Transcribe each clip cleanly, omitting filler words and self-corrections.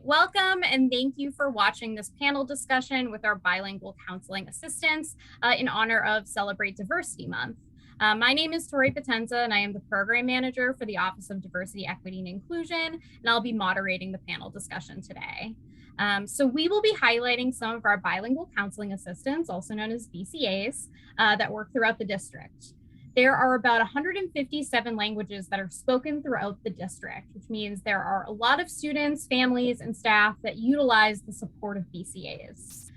welcome and thank you for watching this panel discussion with our bilingual counseling assistants in honor of Celebrate Diversity Month. My name is Tori Potenza and I am the program manager for the Office of Diversity, Equity, and Inclusion, and I'll be moderating the panel discussion today. So we will be highlighting some of our bilingual counseling assistants, also known as BCAs, that work throughout the district. There are about 157 languages that are spoken throughout the district, which means there are a lot of students, families, and staff that utilize the support of BCAs,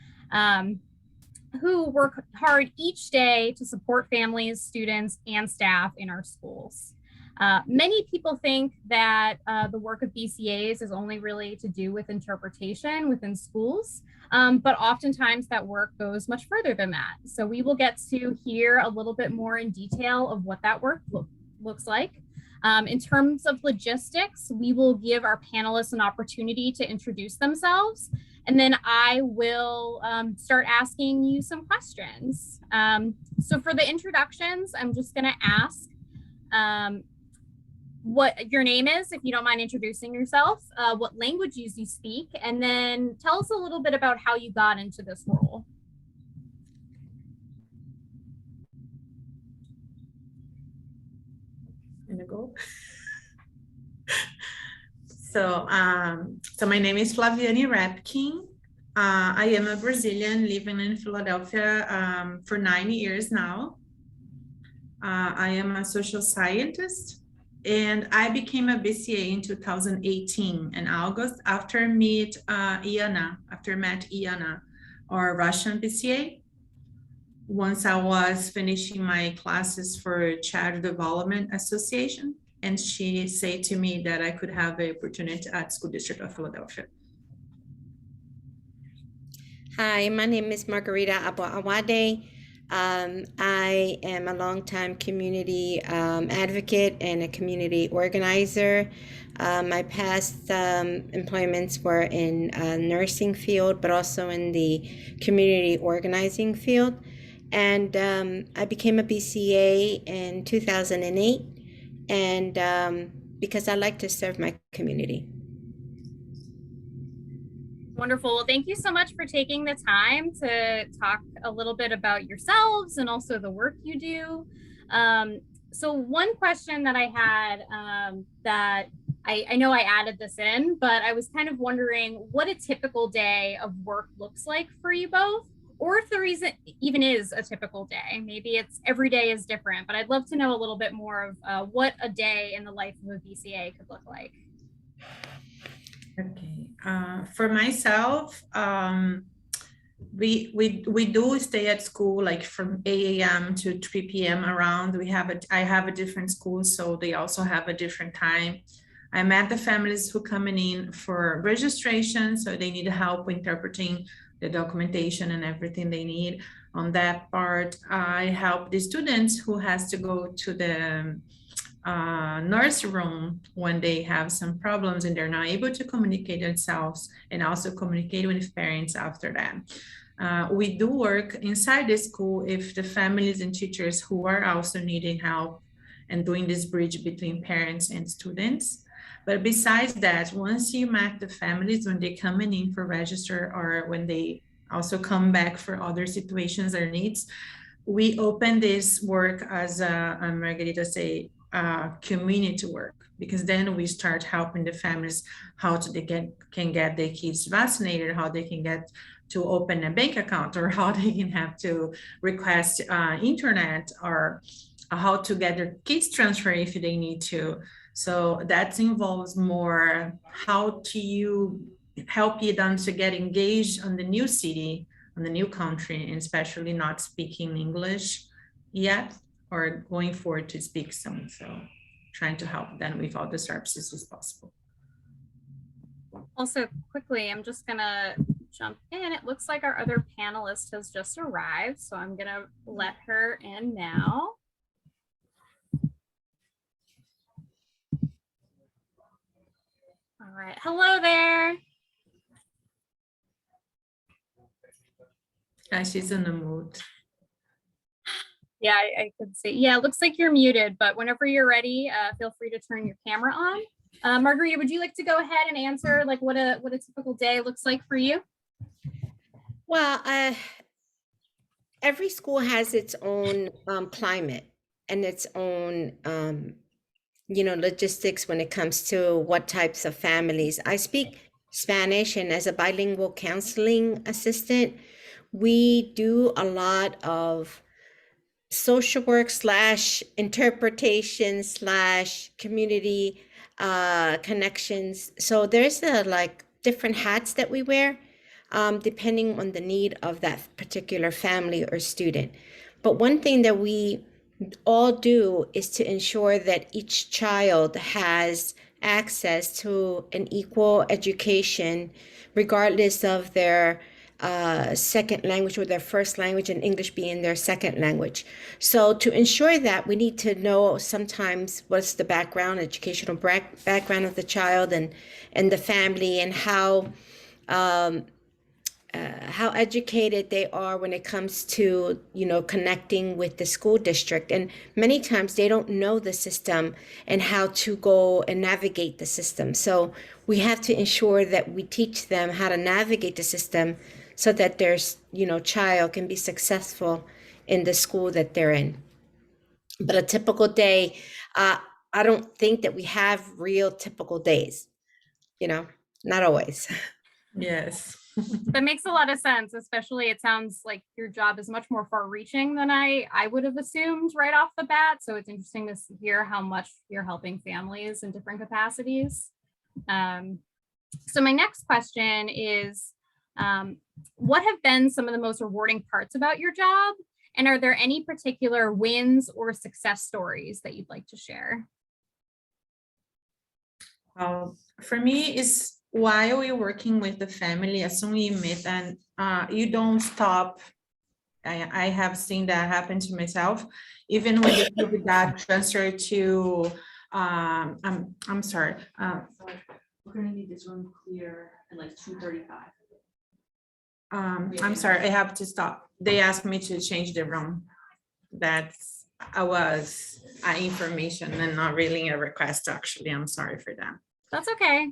who work hard each day to support families, students, and staff in our schools. Many people think that the work of BCAs is only really to do with interpretation within schools, but oftentimes that work goes much further than that. So we will get to hear a little bit more in detail of what that work looks like. In terms of logistics, we will give our panelists an opportunity to introduce themselves, and then I will start asking you some questions. So for the introductions, I'm just going to ask what your name is, if you don't mind introducing yourself, what languages you speak, and then tell us a little bit about how you got into this role. I'm gonna go. So my name is Flaviane Rapkin. I am a Brazilian living in Philadelphia for 9 years now. I am a social scientist. And I became a BCA in 2018 in August after I met Iana, our Russian BCA. Once I was finishing my classes for Child Development Association, and she said to me that I could have the opportunity at School District of Philadelphia. Hi, my name is Margarita Abuawadeh. I am a longtime community advocate and a community organizer. My past employments were in nursing field, but also in the community organizing field. And I became a BCA in 2008, and because I like to serve my community. Wonderful. Well, thank you so much for taking the time to talk a little bit about yourselves and also the work you do. So one question that I had that I know I added this in, but I was kind of wondering what a typical day of work looks like for you both, or if the reason even is a typical day. Maybe it's every day is different, but I'd love to know a little bit more of what a day in the life of a BCA could look like. Okay, for myself, we do stay at school like from 8 a.m. to 3 p.m. around. I have a different school, so they also have a different time. I met the families who coming in for registration, so they need help interpreting the documentation and everything they need. On that part, I help the students who has to go to the nurse room when they have some problems and they're not able to communicate themselves, and also communicate with parents after that. We do work inside the school if the families and teachers who are also needing help and doing this bridge between parents and students. But besides that, once you met the families, when they coming in for register or when they also come back for other situations or needs, we open this work as Margarita say, community work, because then we start helping the families how they can get their kids vaccinated, how they can get to open a bank account, or how they can have to request internet, or how to get their kids transferred if they need to. So that involves more how do you help them to get engaged on the new city, on the new country, and especially not speaking English yet, or going forward to speak some. So trying to help them with all the services as possible. Also, quickly, I'm just gonna jump in. It looks like our other panelist has just arrived, so I'm gonna let her in now. All right, hello there. She's in the mood. Yeah, I could see. Yeah, it looks like you're muted, but whenever you're ready, feel free to turn your camera on. Margarita, would you like to go ahead and answer like what a typical day looks like for you? Well, every school has its own climate and its own, logistics when it comes to what types of families. I speak Spanish, and as a bilingual counseling assistant, we do a lot of social work / interpretation / community connections. So there's like different hats that we wear, depending on the need of that particular family or student. But one thing that we all do is to ensure that each child has access to an equal education, regardless of their second language or their first language, and English being their second language. So to ensure that, we need to know sometimes what's the background, educational background of the child and the family, and how educated they are when it comes to, connecting with the school district. And many times they don't know the system and how to go and navigate the system. So we have to ensure that we teach them how to navigate the system so that their, child can be successful in the school that they're in. But a typical day, I don't think that we have real typical days, not always. Yes. That makes a lot of sense, especially it sounds like your job is much more far-reaching than I would have assumed right off the bat. So it's interesting to hear how much you're helping families in different capacities. So my next question is, what have been some of the most rewarding parts about your job? And are there any particular wins or success stories that you'd like to share? For me, it's while you're working with the family, as soon as you meet, and you don't stop. I have seen that happen to myself, even when the people got transferred to, I'm sorry. We're gonna need this room clear at like 2:35. I'm sorry, I have to stop. They asked me to change the room. That's, information and not really a request, actually. I'm sorry for that. That's okay.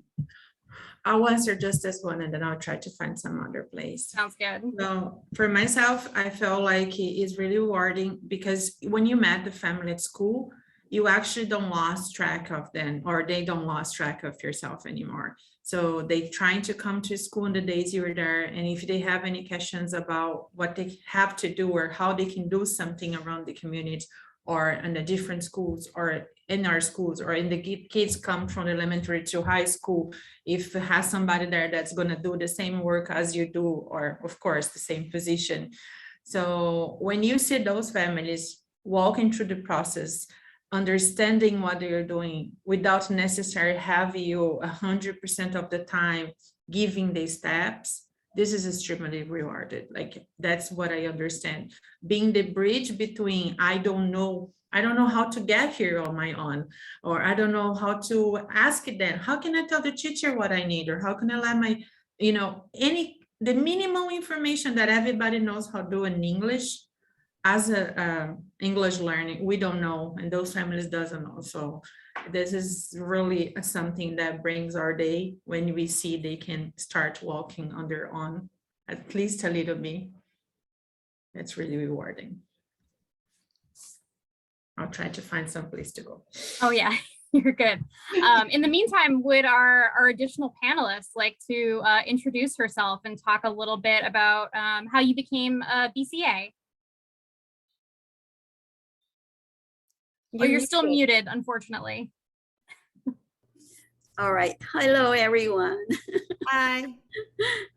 I'll answer just this one and then I'll try to find some other place. Sounds good. So for myself, I felt like it is really rewarding because when you met the family at school, you actually don't lost track of them, or they don't lost track of yourself anymore. So they trying to come to school in the days you were there. And if they have any questions about what they have to do or how they can do something around the community or in the different schools or in our schools, or in the kids come from elementary to high school, if it has somebody there that's going to do the same work as you do, or of course the same position. So when you see those families walking through the process, understanding what they're doing without necessarily having you 100% of the time giving the steps, this is extremely rewarded. Like, that's what I understand. Being the bridge between, I don't know how to get here on my own, or I don't know how to ask it then. How can I tell the teacher what I need? Or how can I let my, the minimum information that everybody knows how to do in English as a English learning, we don't know, and those families doesn't know. So this is really something that brings our day when we see they can start walking on their own, at least a little bit. It's really rewarding. I'll try to find some place to go. Oh yeah, you're good. In the meantime, would our additional panelists like to introduce herself and talk a little bit about how you became a BCA? You're still muted, unfortunately. All right. Hello, everyone. Hi.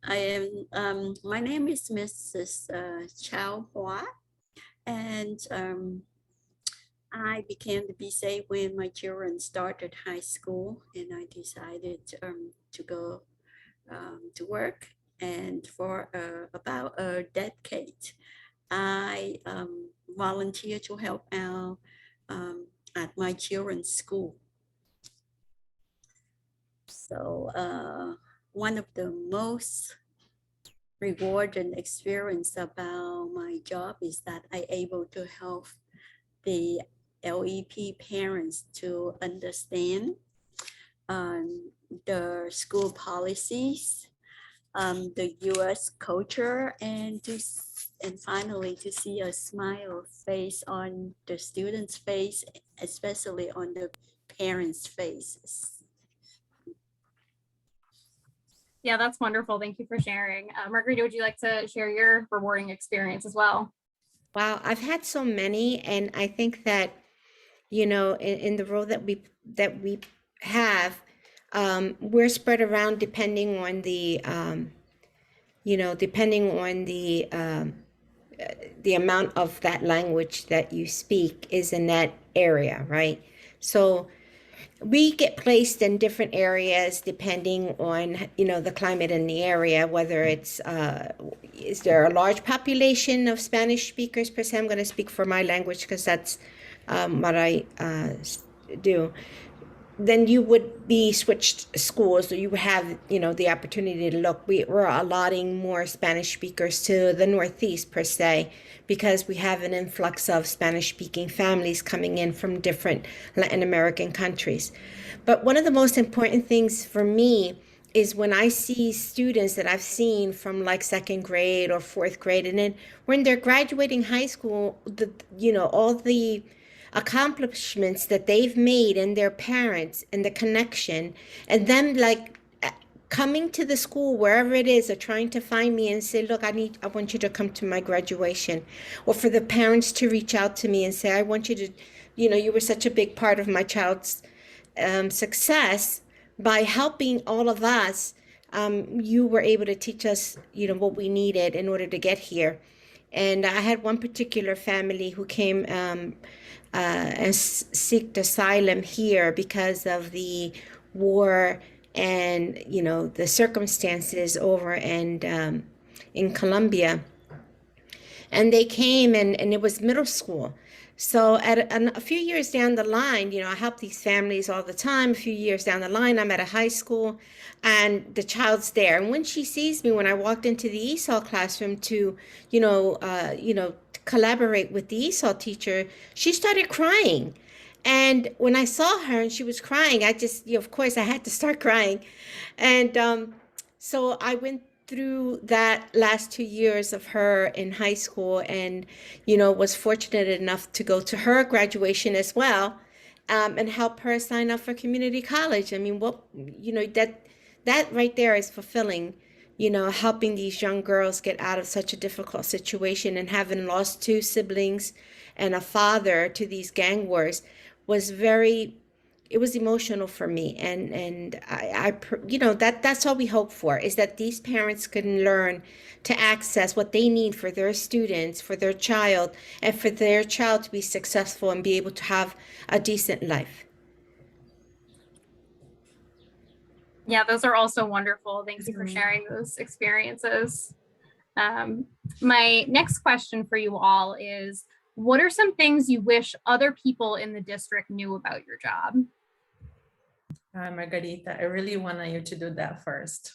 I am. My name is Mrs. Chow Hua, and I became the BCA when my children started high school, and I decided to go to work. And for about a decade, I volunteered to help out at my children's school. So one of the most rewarding experience about my job is that I'm able to help the LEP parents to understand the school policies, the U.S. culture, and finally to see a smile face on the students' face, especially on the parents' faces. Yeah, that's wonderful. Thank you for sharing. Margarita, would you like to share your rewarding experience as well? Wow, I've had so many, and I think that, in the role that we have, we're spread around depending on the, the amount of that language that you speak is in that area, right? So we get placed in different areas depending on, the climate in the area, whether it's, is there a large population of Spanish speakers per se? I'm going to speak for my language because that's what I do. Then you would be switched schools, so you would have, the opportunity to look. We're allotting more Spanish speakers to the Northeast per se, because we have an influx of Spanish speaking families coming in from different Latin American countries. But one of the most important things for me is when I see students that I've seen from like second grade or fourth grade, and then when they're graduating high school, all the accomplishments that they've made and their parents and the connection, and them like coming to the school wherever it is, or trying to find me and say, look, I want you to come to my graduation, or for the parents to reach out to me and say, I want you to, you were such a big part of my child's success by helping all of us. You were able to teach us, what we needed in order to get here. And I had one particular family who came and seeked asylum here because of the war and, the circumstances over and in Colombia. And they came and it was middle school. So at a few years down the line, I help these families all the time. A few years down the line, I'm at a high school and the child's there. And when she sees me, when I walked into the ESOL classroom to, collaborate with the ESOL teacher, she started crying. And when I saw her and she was crying, I just, of course, I had to start crying. And so I went through that last 2 years of her in high school, and was fortunate enough to go to her graduation as well, and help her sign up for community college. I mean, that right there is fulfilling, helping these young girls get out of such a difficult situation, and having lost 2 siblings and a father to these gang wars was it was emotional for me. And that's all we hope for, is that these parents can learn to access what they need for their students, for their child, and for their child to be successful and be able to have a decent life. Yeah, those are also wonderful. Thank you for sharing those experiences. My next question for you all is, what are some things you wish other people in the district knew about your job? Margarita, I really want you to do that first.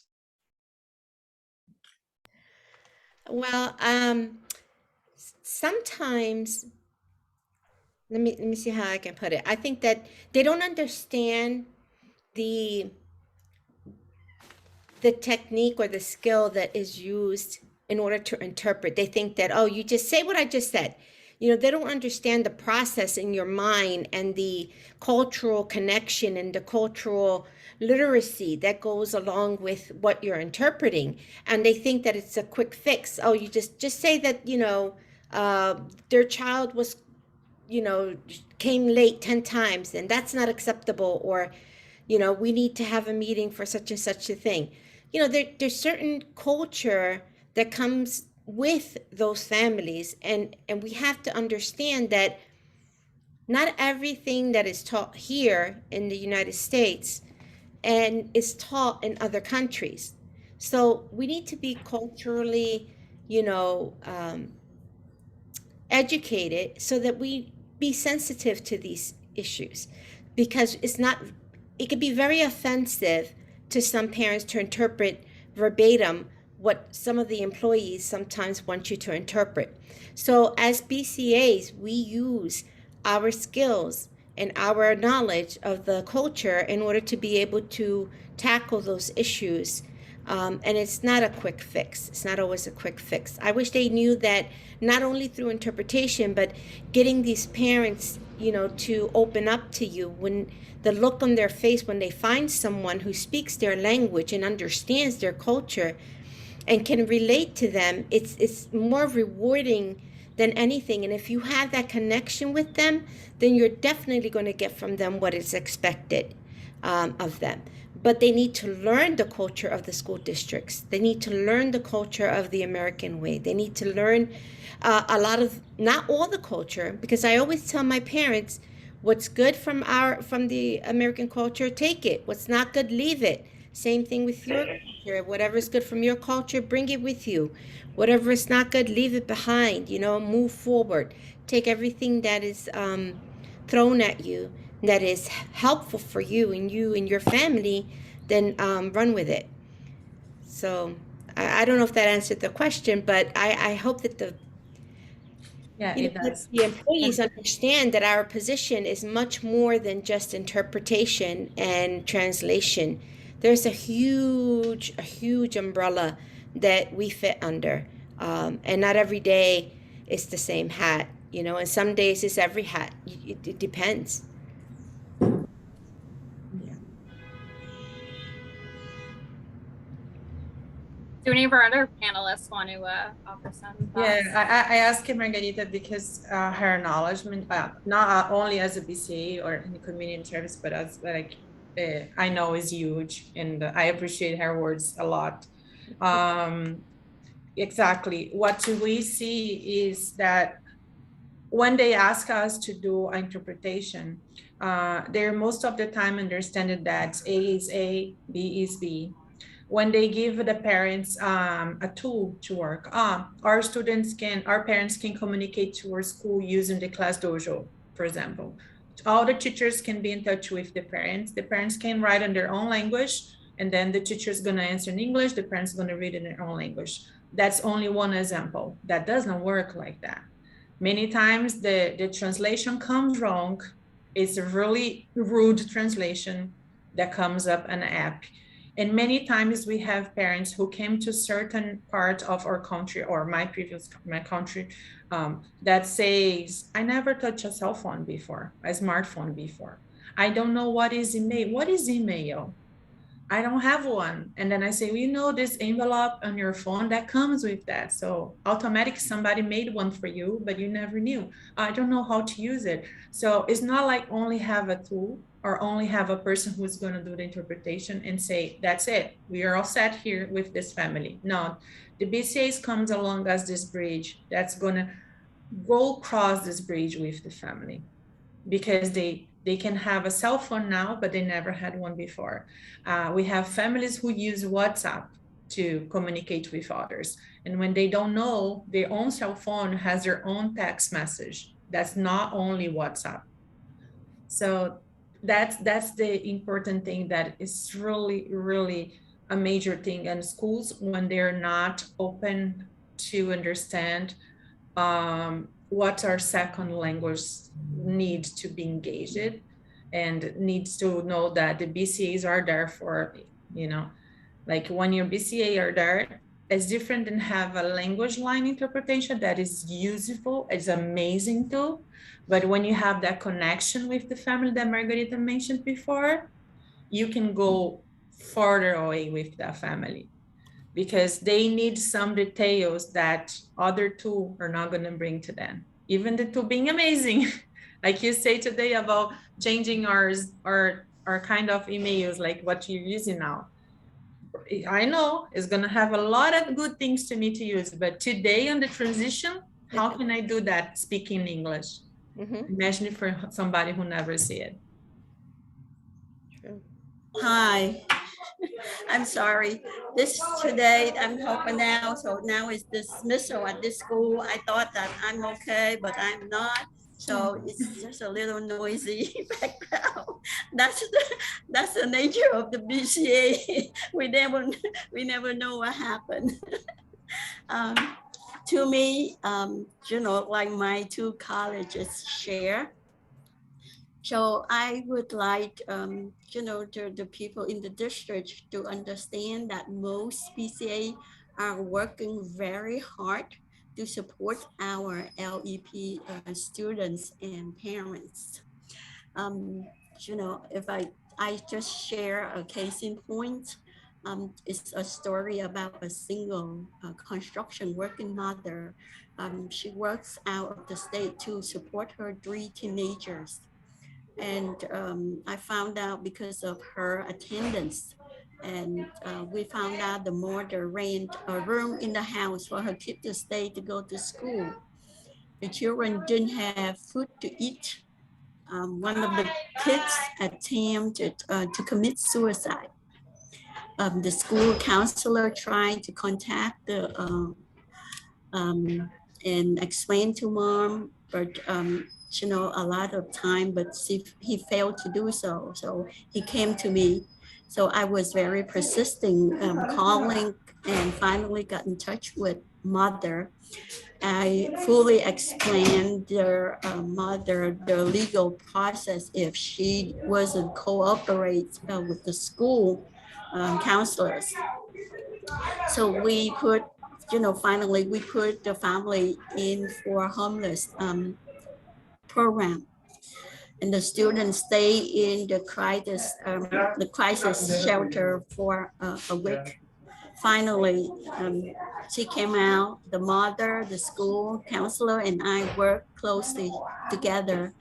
Well, sometimes, let me see how I can put it. I think that they don't understand the technique or the skill that is used in order to interpret. They think that, oh, you just say what I just said. They don't understand the process in your mind and the cultural connection and the cultural literacy that goes along with what you're interpreting. And they think that it's a quick fix. Oh, you just say that, their child was, came late 10 times, and that's not acceptable. Or, we need to have a meeting for such and such a thing. There's certain culture that comes with those families, and we have to understand that not everything that is taught here in the United States and is taught in other countries. So we need to be culturally, educated so that we be sensitive to these issues, because it could be very offensive to some parents to interpret verbatim what some of the employees sometimes want you to interpret. So as BCAs, we use our skills and our knowledge of the culture in order to be able to tackle those issues. And it's not a quick fix. It's not always a quick fix. I wish they knew that not only through interpretation, but getting these parents, to open up to you, when the look on their face when they find someone who speaks their language and understands their culture and can relate to them, it's more rewarding than anything. And if you have that connection with them, then you're definitely going to get from them what is expected of them. But they need to learn the culture of the school districts. They need to learn the culture of the American way. They need to learn a lot of, not all the culture, because I always tell my parents, what's good from the American culture, take it. What's not good, leave it. Same thing with your culture. Whatever is good from your culture, bring it with you. Whatever is not good, leave it behind. Move forward. Take everything that is thrown at you that is helpful for you and your family, then run with it. So I don't know if that answered the question, but I hope that the employees understand that our position is much more than just interpretation and translation. There's a huge umbrella that we fit under, and not every day is the same hat, and some days it's every hat. It depends. Do any of our other panelists want to offer some thoughts? Yeah, I asked Margarita because her acknowledgement, not only as a BCA or in the community service, but as I know is huge, and I appreciate her words a lot. Exactly. What we see is that when they ask us to do interpretation, they're most of the time understanding that A is A, B is B. When they give the parents a tool to work on, our parents can communicate to our school using the class dojo, for example. All the teachers can be in touch with the parents. The parents can write in their own language, and then the teacher is gonna answer in English, the parents are gonna read in their own language. That's only one example. That doesn't work like that. Many times the translation comes wrong. It's a really rude translation that comes up an app. And many times we have parents who came to certain part of our country or my country that says, I never touched a cell phone before, a smartphone before. I don't know what is email. What is email? I don't have one. And then I say, well, this envelope on your phone that comes with that. So automatically somebody made one for you, but you never knew. I don't know how to use it. So it's not like only have a tool or only have a person who's going to do the interpretation and say, that's it. We are all set here with this family. No, the BCAs comes along as this bridge that's going to go across this bridge with the family, because they can have a cell phone now, but they never had one before. We have families who use WhatsApp to communicate with others. And when they don't know, their own cell phone has their own text message. That's not only WhatsApp. So that's the important thing, that is really, really a major thing in schools when they're not open to understand what our second language needs to be engaged, and needs to know that the BCAs are there for, like when your BCA are there, it's different than have a language line interpretation that is useful, it's amazing too. But when you have that connection with the family that Margarita mentioned before, you can go further away with that family, because they need some details that other two are not going to bring to them. Even the two being amazing, like you say today about changing our kind of emails, like what you're using now. I know it's going to have a lot of good things to me to use, but today on the transition, how can I do that speaking English? Mm-hmm. Imagine it for somebody who never see it. True. Hi. I'm sorry. Today I'm hoping now. So now is dismissal at this school. I thought that I'm okay, but I'm not. So it's just a little noisy background. That's the nature of the BCA. We never know what happened. To me, like my two colleges share, So I would like, the people in the district to understand that most BCA are working very hard to support our LEP students and parents. Um, if I just share a case in point, it's a story about a single construction working mother. She works out of the state to support her 3 teenagers. And I found out because of her attendance. And we found out the mother rent a room in the house for her kid to stay to go to school. The children didn't have food to eat. One of the kids attempted to commit suicide. The school counselor tried to contact the and explain to mom, but a lot of time, but he failed to do so. So he came to me. So I was very persisting, calling, and finally got in touch with mother. I fully explained their mother the legal process if she wasn't cooperate with the school counselors. So we put, finally we put the family in for homeless program, and the students stay in the crisis shelter for a week. Finally, she came out, the mother, the school counselor, and I worked closely together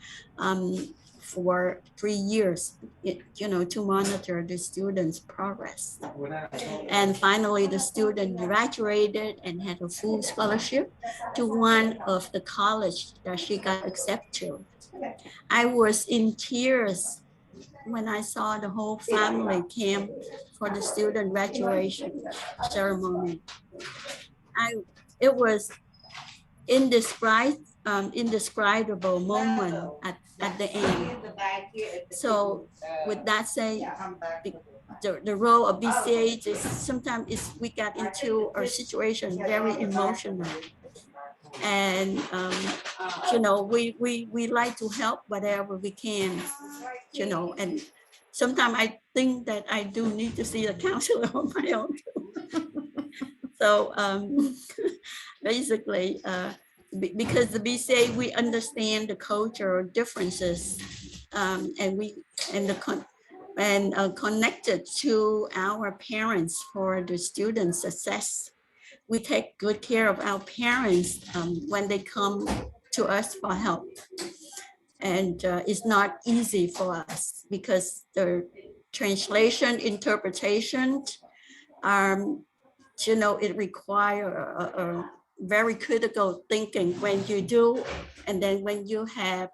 for 3 years, to monitor the students' progress. And finally, the student graduated and had a full scholarship to one of the college that she got accepted to. I was in tears when I saw the whole family came for the student graduation ceremony. It was indescribable moment at the end. So with that said, the role of BCA is sometimes we got into a situation very emotional. And we like to help whatever we can, and sometimes I think that I do need to see a counselor on my own. So basically, because the BCA, we understand the cultural differences, connected to our parents for the student success. We take good care of our parents when they come to us for help. And it's not easy for us because the translation interpretation, it requires a very critical thinking when you do, and then when you have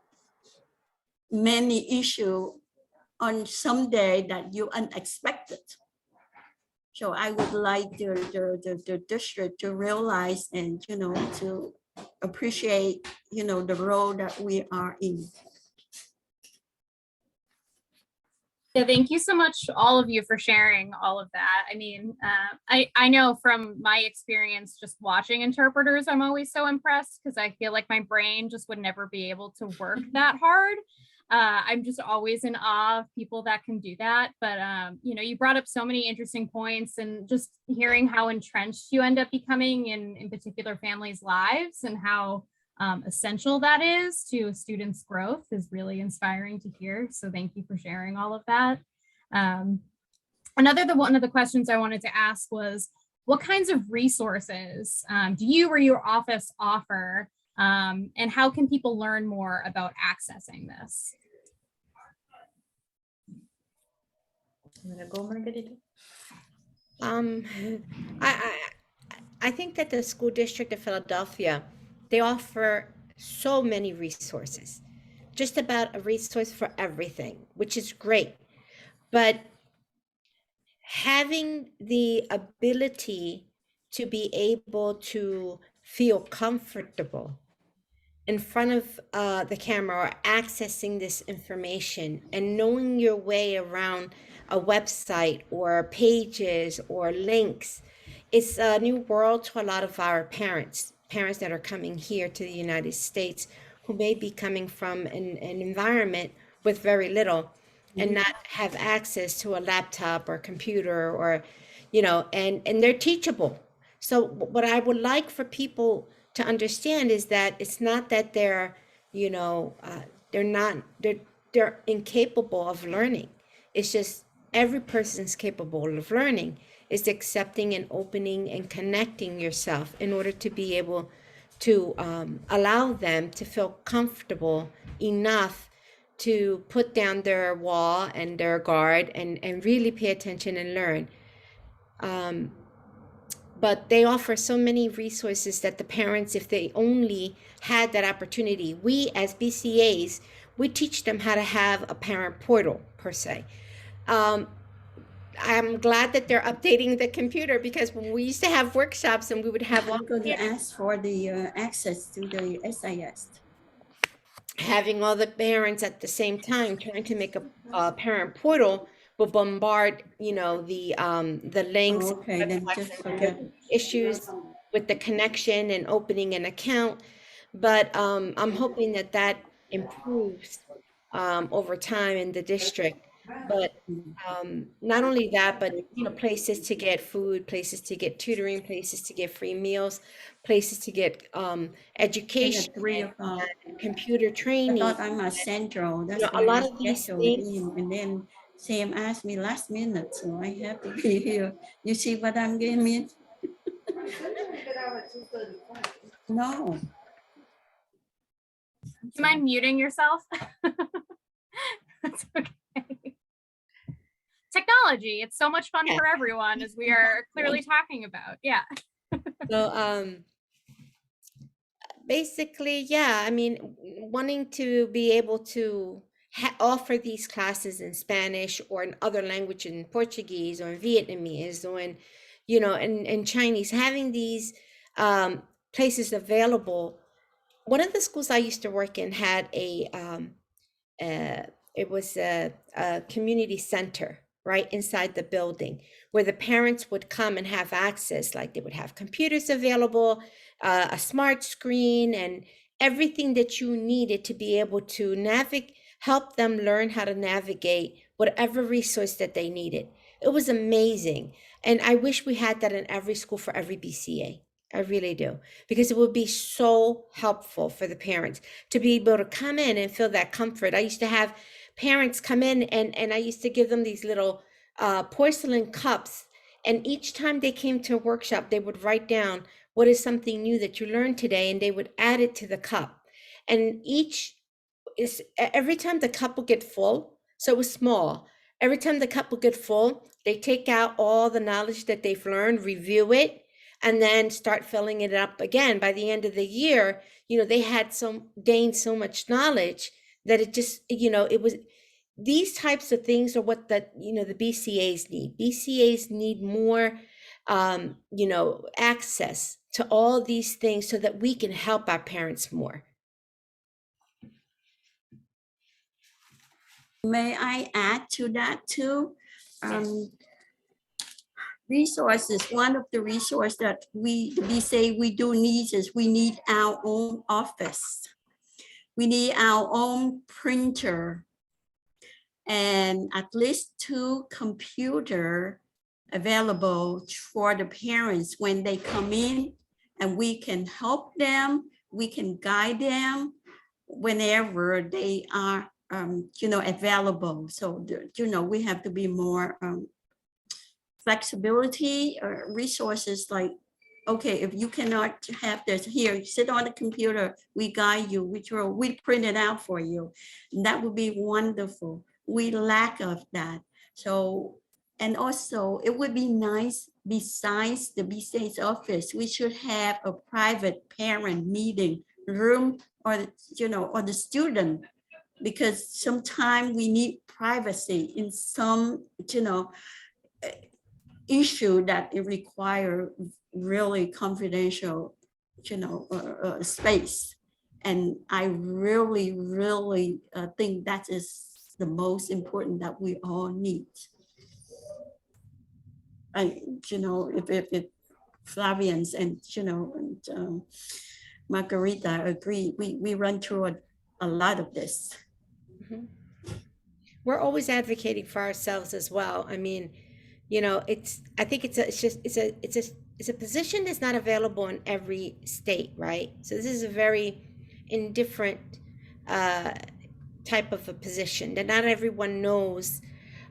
many issues on some day that you unexpected. So I would like the district to realize and, to appreciate, the role that we are in. Yeah, thank you so much, all of you, for sharing all of that. I mean, I know from my experience just watching interpreters, I'm always so impressed because I feel like my brain just would never be able to work that hard. I'm just always in awe of people that can do that. But, you brought up so many interesting points, and just hearing how entrenched you end up becoming in particular families' lives and how essential that is to a student's growth is really inspiring to hear. So thank you for sharing all of that. One of the questions I wanted to ask was, what kinds of resources do you or your office offer, and how can people learn more about accessing this? I'm gonna go, Margarita. I think that the school district of Philadelphia, they offer so many resources, just about a resource for everything, which is great. But having the ability to be able to feel comfortable in front of the camera or accessing this information and knowing your way around a website or pages or links, it's a new world to a lot of our parents that are coming here to the United States, who may be coming from an environment with very little and not have access to a laptop or computer or, and they're teachable. So what I would like for people to understand is that it's not that they're, they're not, they're incapable of learning. It's just every person's capable of learning. It's accepting and opening and connecting yourself in order to be able to allow them to feel comfortable enough to put down their wall and their guard and really pay attention and learn. But they offer so many resources that the parents, if they only had that opportunity, we as BCAs, we teach them how to have a parent portal per se. I'm glad that they're updating the computer, because when we used to have workshops and we would have I'm going to ask for the access to the SIS. Having all the parents at the same time trying to make a parent portal will bombard, the links. Okay, then just forget issues with the connection and opening an account. But I'm hoping that improves over time in the district. But not only that, but places to get food, places to get tutoring, places to get free meals, places to get education, computer I training. thought I'm a central. That's a why lot I of these scheduled things. in, and then Sam asked me last minute, so I have to be here. You see what I'm getting? No. Do you mind muting yourself? That's okay. Technology, it's so much fun for everyone, as we are clearly talking about. Yeah. So basically, yeah, I mean, wanting to be able to offer these classes in Spanish or in other language, in Portuguese or in Vietnamese or in Chinese, having these places available. One of the schools I used to work in had it was a community center right inside the building, where the parents would come and have access. Like, they would have computers available, a smart screen, and everything that you needed to be able to help them learn how to navigate whatever resource that they needed. It was amazing. And I wish we had that in every school for every BCA. I really do, because it would be so helpful for the parents to be able to come in and feel that comfort. I used to have parents come in and I used to give them these little porcelain cups. And each time they came to a workshop, they would write down, what is something new that you learned today? And they would add it to the cup. And every time the cup would get full, so it was small, every time the cup would get full, they take out all the knowledge that they've learned, review it, and then start filling it up again. By the end of the year, they had gained so much knowledge that it just, it was, these types of things are what the BCAs need. BCAs need more, access to all these things so that we can help our parents more. May I add to that too? Resources, one of the resources that we say we do need is we need our own office. We need our own printer and at least 2 computers available for the parents when they come in, and we can help them, we can guide them whenever they are available. So we have to be more flexibility or resources, like, okay, if you cannot have this, here, sit on the computer, we guide you, we print it out for you. And that would be wonderful. We lack of that. So, and also it would be nice, besides the BCA's office, we should have a private parent meeting room, or the student, because sometimes we need privacy in some, issue that it require really confidential, space. And I really, really think that is the most important that we all need. If Flavians and, Margarita agree, we run through a lot of this. Mm-hmm. we're always advocating for ourselves as well. I mean, I think it's a position that's not available in every state, right? So this is a very indifferent type of a position that not everyone knows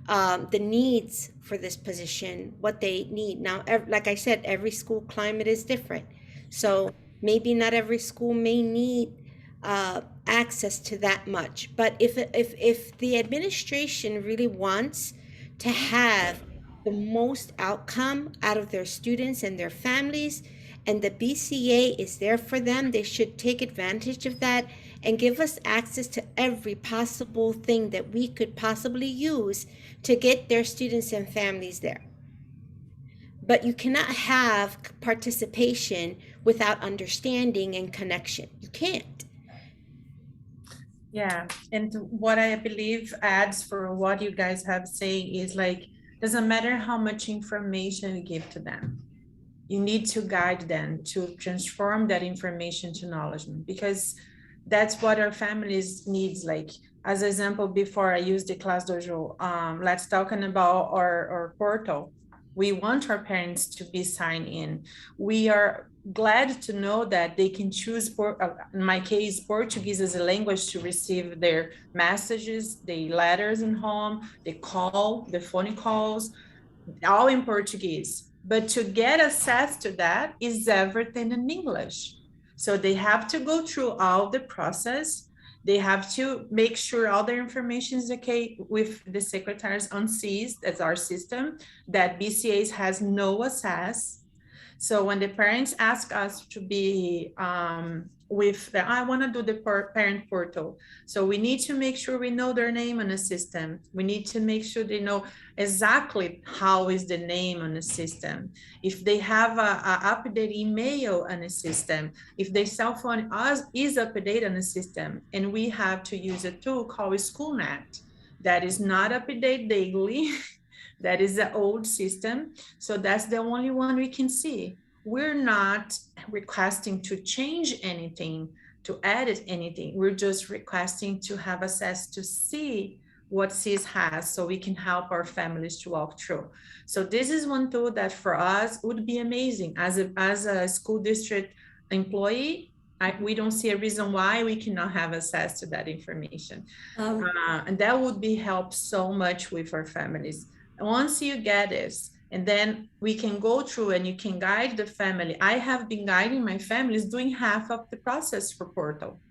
the needs for this position, what they need. Now, like I said, every school climate is different. So maybe not every school may need access to that much. But if the administration really wants to have the most outcome out of their students and their families, and the BCA is there for them, they should take advantage of that and give us access to every possible thing that we could possibly use to get their students and families there. But you cannot have participation without understanding and connection. You can't. Yeah, and what I believe adds for what you guys have saying is like, doesn't matter how much information you give to them. You need to guide them to transform that information to knowledge, because that's what our families needs. Like, as an example, before I use the class dojo, let's talking about our portal. We want our parents to be signed in. We are glad to know that they can choose, in my case, Portuguese as a language to receive their messages, the letters in home, the phone calls, all in Portuguese. But to get access to that is everything in English. So they have to go through all the process. They have to make sure all their information is okay with the secretaries on SEAS, that's our system, that BCAs has no access. So when the parents ask us to be I want to do the parent portal. So we need to make sure we know their name on the system. We need to make sure they know exactly how is the name on the system. If they have a updated email on the system, if their cell phone is updated on the system, and we have to use a tool called SchoolNet that is not updated daily. That is the old system. So that's the only one we can see. We're not requesting to change anything, to edit anything. We're just requesting to have access to see what SEAS has so we can help our families to walk through. So this is one tool that for us would be amazing. As a school district employee, we don't see a reason why we cannot have access to that information. And that would be help so much with our families. Once you get this, and then we can go through and you can guide the family. I have been guiding my families doing half of the process for portal,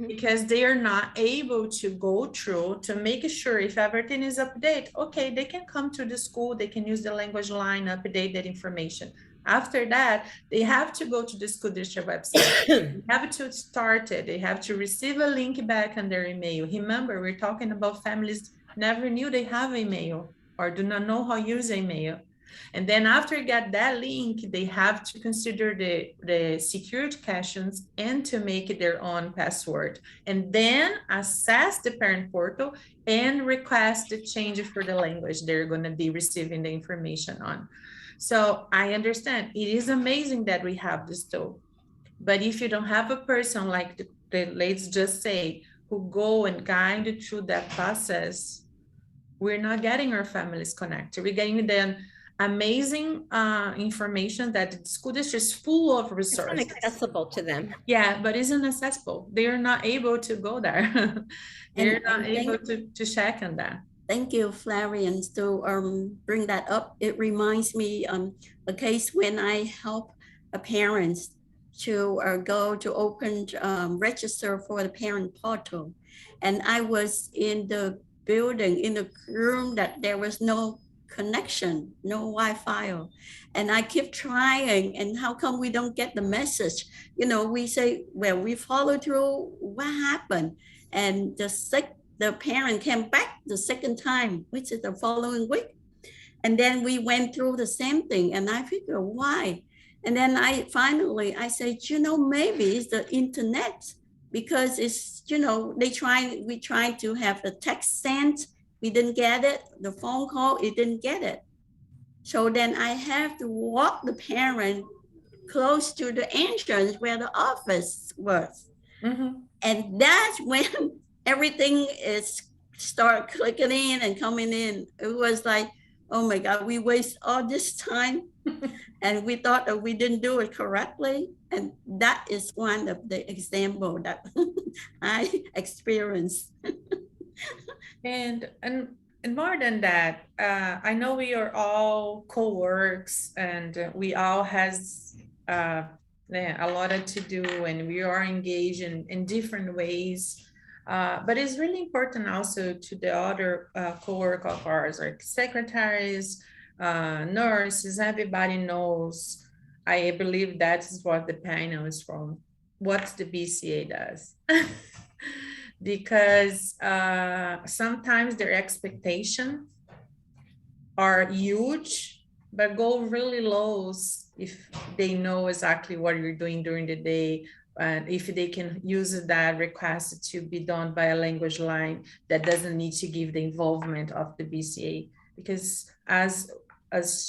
because they are not able to go through to make sure if everything is updated. Okay, they can come to the school, they can use the language line, update that information. After that, they have to go to the school district website. They have to start it. They have to receive a link back on their email. Remember, we're talking about families never knew they have email or do not know how to use email. And then after you get that link, they have to consider the security questions and to make it their own password. And then access the parent portal and request the change for the language they're going to be receiving the information on. So I understand it is amazing that we have this tool. But if you don't have a person like the ladies just say, who go and guide you through that process, we're not getting our families connected. We're getting them amazing information that the school district is full of resources. It's inaccessible to them. Yeah, but it's inaccessible. They are not able to go there. They're not able to check on that. Thank you, Flavian. To bring that up, it reminds me a case when I help parents to go to open register for the parent portal. And I was in the building, in the room that there was no connection, no Wi-Fi. And I keep trying, and how come we don't get the message? You know, we say, well, we follow through, what happened? And the parent came back the second time, which is the following week. And then we went through the same thing, and I figure why? And then I said, you know, maybe it's the internet, because it's, you know, we tried to have the text sent, we didn't get it. The phone call, it didn't get it. So then I have to walk the parent close to the entrance where the office was. And that's when everything is start clicking in and coming in. It was like, oh my God, we waste all this time and we thought that we didn't do it correctly. And that is one of the example that I experienced. And more than that, I know we are all co-works and we all has a lot to do, and we are engaged in different ways. But it's really important also to the other co-work of ours, like secretaries, nurses, everybody knows. I believe that is what the panel is from, what the BCA does. Because sometimes their expectations are huge, but go really low if they know exactly what you're doing during the day, and if they can use that request to be done by a language line that doesn't need to give the involvement of the BCA. Because as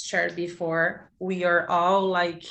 shared before, we are all like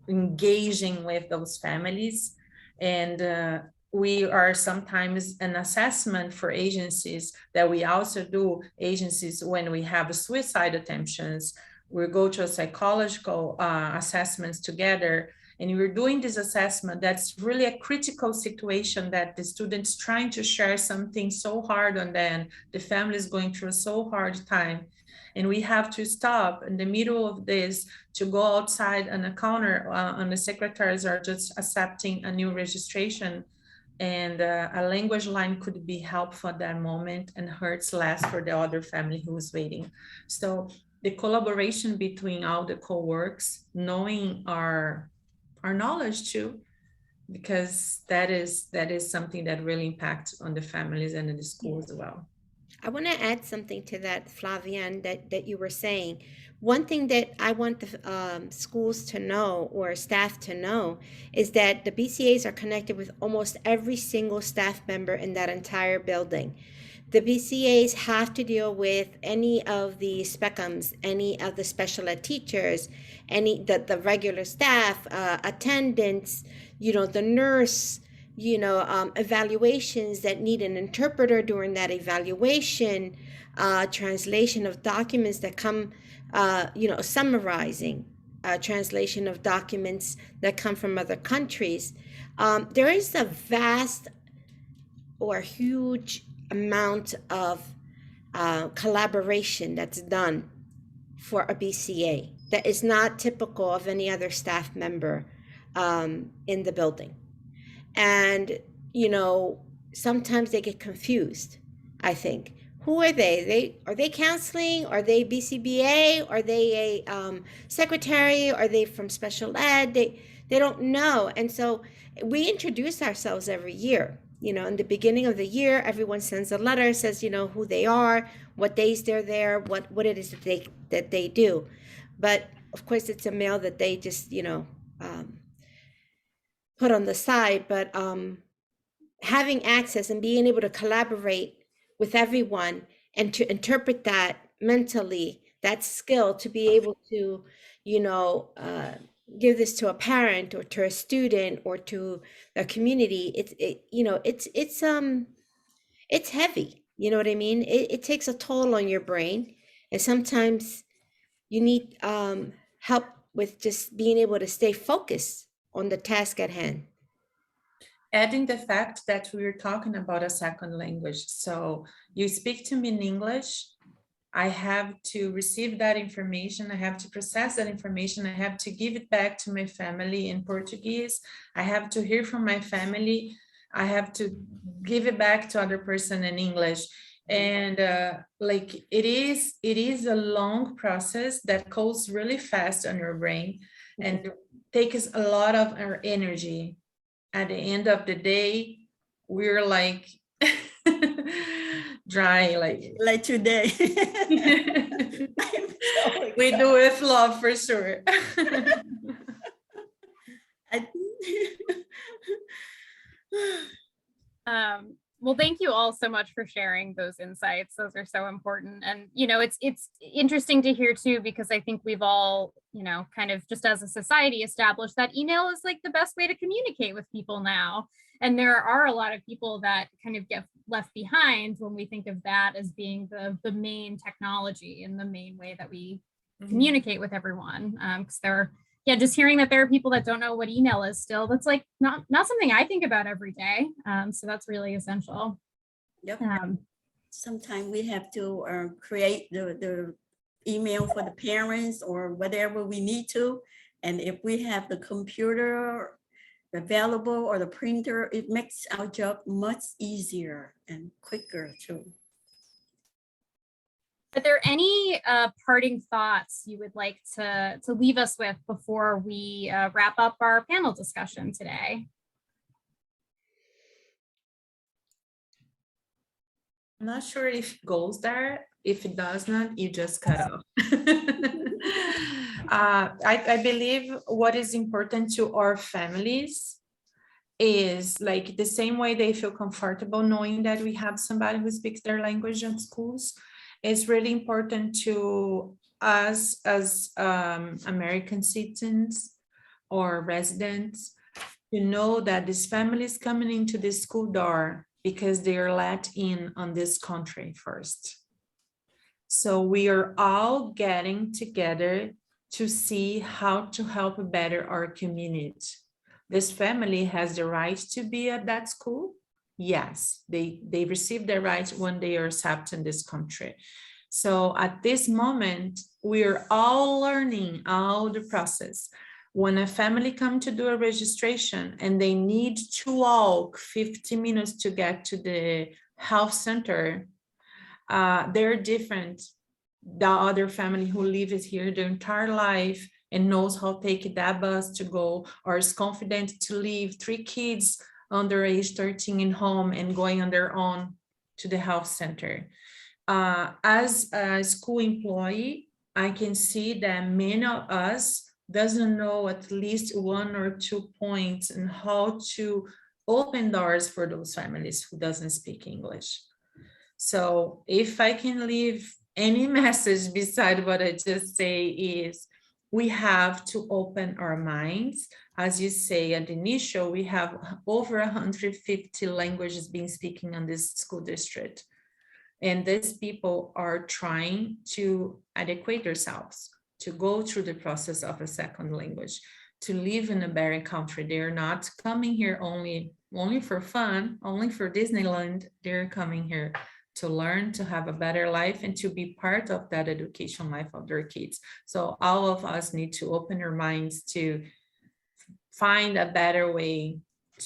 engaging with those families, and we are sometimes an assessment for agencies that we also do. Agencies, when we have suicide attempts, we go to a psychological assessments together, and we're doing this assessment. That's really a critical situation that the student's trying to share something so hard on them. The family is going through a so hard time. And we have to stop in the middle of this to go outside on a counter, and the secretaries are just accepting a new registration. And a language line could be helpful at that moment and hurts less for the other family who is waiting. So the collaboration between all the co-works, knowing our knowledge too, because that is something that really impacts on the families and in the school as well. I want to add something to that, Flavian, that you were saying. One thing that I want the schools to know, or staff to know, is that the BCAs are connected with almost every single staff member in that entire building. The BCAs have to deal with any of the specums, any of the special ed teachers, the regular staff, attendants, the nurse, evaluations that need an interpreter during that evaluation, translation of documents that come, summarizing, translation of documents that come from other countries. There is a vast or huge amount of collaboration that's done for a BCA that is not typical of any other staff member in the building. And, sometimes they get confused, I think. Who are they? Are they counseling? Are they BCBA? Are they a secretary? Are they from special ed? They don't know. And so we introduce ourselves every year. In the beginning of the year, everyone sends a letter, says, who they are, what days they're there, what it is that they do. But of course, it's a mail that they just, put on the side. But having access and being able to collaborate with everyone and to interpret that mentally, that skill to be able to, give this to a parent or to a student or to a community, it's heavy. You know what I mean? It takes a toll on your brain, and sometimes you need help with just being able to stay focused on the task at hand. Adding the fact that we are talking about a second language. So you speak to me in English, I have to receive that information, I have to process that information, I have to give it back to my family in Portuguese, I have to hear from my family, I have to give it back to other person in English. And it is a long process that goes really fast on your brain and takes a lot of our energy. At the end of the day, we're like dry, like today. We do it with love for sure. Well, thank you all so much for sharing those insights. Those are so important. And, you know, it's interesting to hear too, because I think we've all, you know, kind of just as a society established that email is like the best way to communicate with people now. And there are a lot of people that kind of get left behind when we think of that as being the main technology and the main way that we communicate with everyone. Because yeah, just hearing that there are people that don't know what email is still, that's like not something I think about every day. So that's really essential. Yep. Sometimes we have to create the email for the parents or whatever we need to. And if we have the computer available or the printer, it makes our job much easier and quicker too. Are there any parting thoughts you would like to leave us with before we wrap up our panel discussion today? I'm not sure if it goes there. If it does not, you just cut off. I believe what is important to our families is like the same way they feel comfortable knowing that we have somebody who speaks their language in schools. It's really important to us as American citizens or residents to know that this family is coming into the school door because they are let in on this country first. So we are all getting together to see how to help better our community. This family has the right to be at that school. Yes, they receive their rights when they are accepted in this country. So at this moment, we're all learning all the process. When a family comes to do a registration and they need to walk 50 minutes to get to the health center, they're different. The other family who lives here their entire life and knows how to take that bus to go, or is confident to leave 3 kids under age 13 in home and going on their own to the health center. As a school employee, I can see that many of us doesn't know at least 1 or 2 points on how to open doors for those families who doesn't speak English. So if I can leave any message beside what I just say is, we have to open our minds. As you say at the initial, we have over 150 languages being spoken in this school district. And these people are trying to adequate themselves, to go through the process of a second language, to live in a better country. They're not coming here only for fun, only for Disneyland. They're coming here to learn, to have a better life, and to be part of that education life of their kids. So all of us need to open our minds to find a better way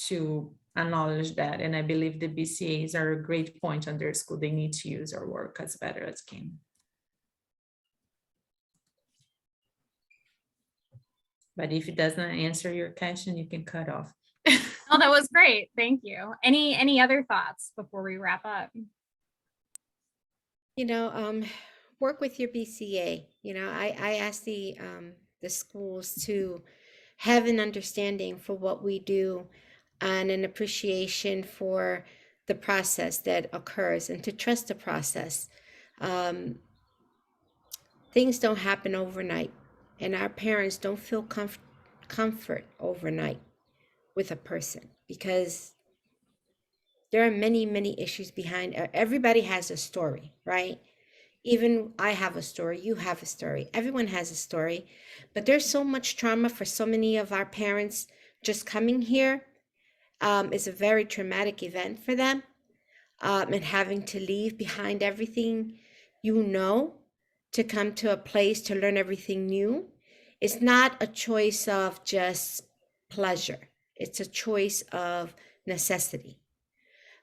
to acknowledge that. And I believe the BCAs are a great point on their school. They need to use our work as better as can. But if it doesn't answer your question, you can cut off. Oh, that was great. Thank you. Any other thoughts before we wrap up? You know, work with your BCA. You know, I ask the schools to have an understanding for what we do and an appreciation for the process that occurs, and to trust the process. Things don't happen overnight, and our parents don't feel comfort overnight with a person, because there are many, many issues behind. Everybody has a story, right? Even I have a story, you have a story, everyone has a story, but there's so much trauma for so many of our parents. Just coming here is a very traumatic event for them, and having to leave behind everything, you know, to come to a place to learn everything new. It's not a choice of just pleasure. It's a choice of necessity.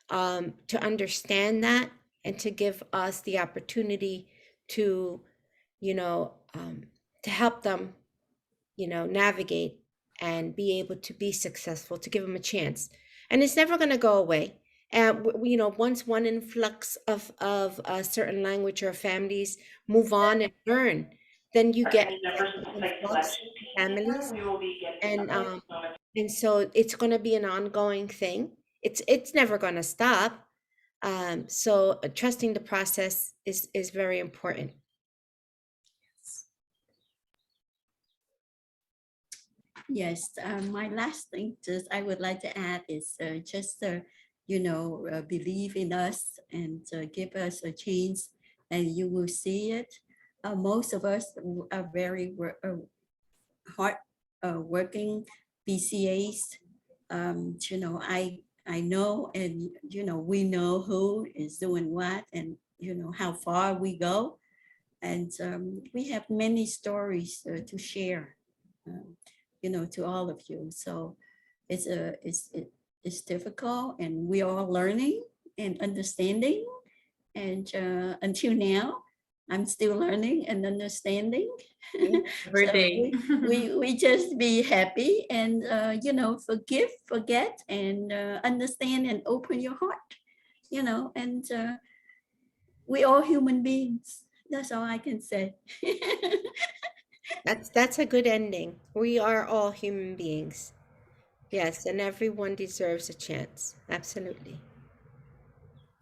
To understand that, and to give us the opportunity to, to help them, navigate and be able to be successful, to give them a chance. And it's never going to go away. And once one influx of a certain language or families move on and learn, then you get influx families, and so it's going to be an ongoing thing. It's never going to stop. So trusting the process is very important. Yes, my last thing just I would like to add is just believe in us and give us a chance, and you will see it. Most of us are very hard working BCAs. I know, and we know who is doing what, and how far we go, and we have many stories to share. To all of you. So it's difficult, and we are learning and understanding. And until now, I'm still learning and understanding. Every So day. we just be happy and forgive, forget, and understand and open your heart. And we all human beings. That's all I can say. That's a good ending. We are all human beings. Yes, and everyone deserves a chance. Absolutely.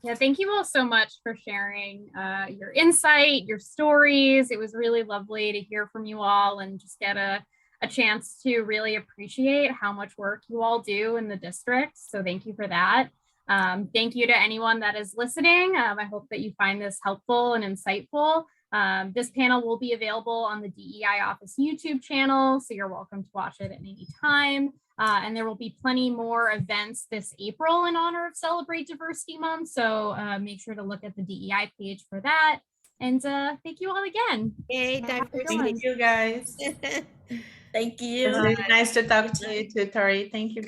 Yeah, thank you all so much for sharing your insight, your stories. It was really lovely to hear from you all and just get a chance to really appreciate how much work you all do in the district. So thank you for that. Thank you to anyone that is listening. I hope that you find this helpful and insightful. This panel will be available on the DEI Office YouTube channel, so you're welcome to watch it at any time. And there will be plenty more events this April in honor of Celebrate Diversity Month, so make sure to look at the DEI page for that. And thank you all again. Yay, diversity. Thank you, guys. Thank you. It's really nice to talk to you too, Tori. Thank you, guys.